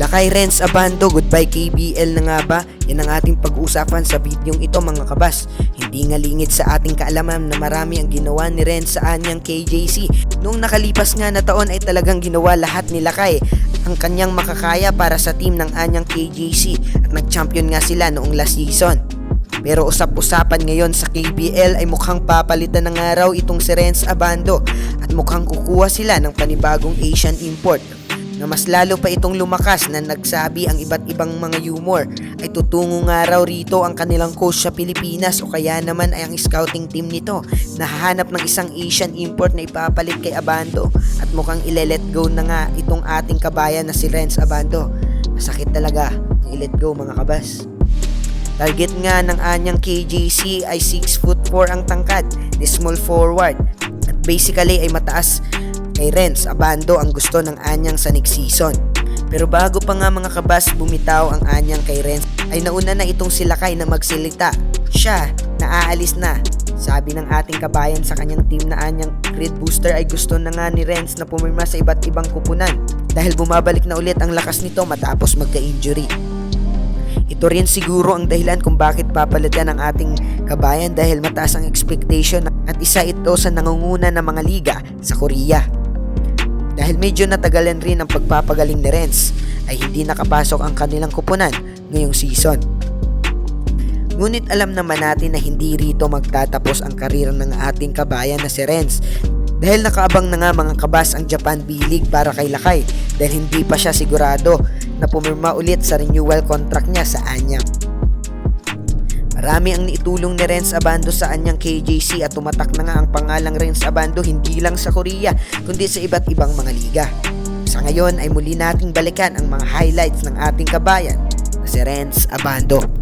Lakay Renz Abando, goodbye KBL na nga ba? Yan ang ating pag-uusapan sa videong ito mga kabas. Hindi nga lingid sa ating kaalaman na marami ang ginawa ni Renz sa anyang KJC. Noong nakalipas nga na taon ay talagang ginawa lahat ni Lakay ang kanyang makakaya para sa team ng anyang KJC at nag-champion nga sila noong last season. Pero usap-usapan ngayon sa KBL ay mukhang papalitan ng araw itong si Renz Abando at mukhang kukuha sila ng panibagong Asian import na mas lalo pa itong lumakas na nagsabi ang iba't ibang mga rumor ay tutungo nga raw rito ang kanilang coach sa Pilipinas o kaya naman ay ang scouting team nito na hahanap ng isang Asian import na ipapalit kay Abando at mukhang ile-let go na nga itong ating kabayan na si Renz Abando. Masakit talaga ang i-let go mga kabas. Target nga ng anyang KJC ay 6'4" ang tangkad, ni small forward at basically ay mataas kay Renz Abando ang gusto ng anyang sa next season. Pero bago pa nga mga kabas bumitaw ang anyang kay Renz ay nauna na itong si Lakay na magsilita. Siya naaalis na. Sabi ng ating kabayan sa kanyang team na anyang Grid Booster ay gusto na nga ni Renz na pumirma sa iba't ibang kupunan dahil bumabalik na ulit ang lakas nito matapos magka-injury. Ito rin siguro ang dahilan kung bakit papalitan ang ating kabayan dahil mataas ang expectation at isa ito sa nangunguna ng mga liga sa Korea. Dahil medyo natagalan rin ang pagpapagaling ni Renz ay hindi nakapasok ang kanilang kupunan ngayong season. Ngunit alam naman natin na hindi rito magtatapos ang karir ng ating kabayan na si Renz dahil nakaabang na nga mga kabas ang Japan B-League para kay Lakay dahil hindi pa siya sigurado na pumirma ulit sa renewal contract niya sa anyang. Marami ang niitulong ni Renz Abando sa anyang KJC at tumatak na nga ang pangalang Renz Abando hindi lang sa Korea kundi sa iba't ibang mga liga. Sa ngayon ay muli nating balikan ang mga highlights ng ating kabayan na si Renz Abando.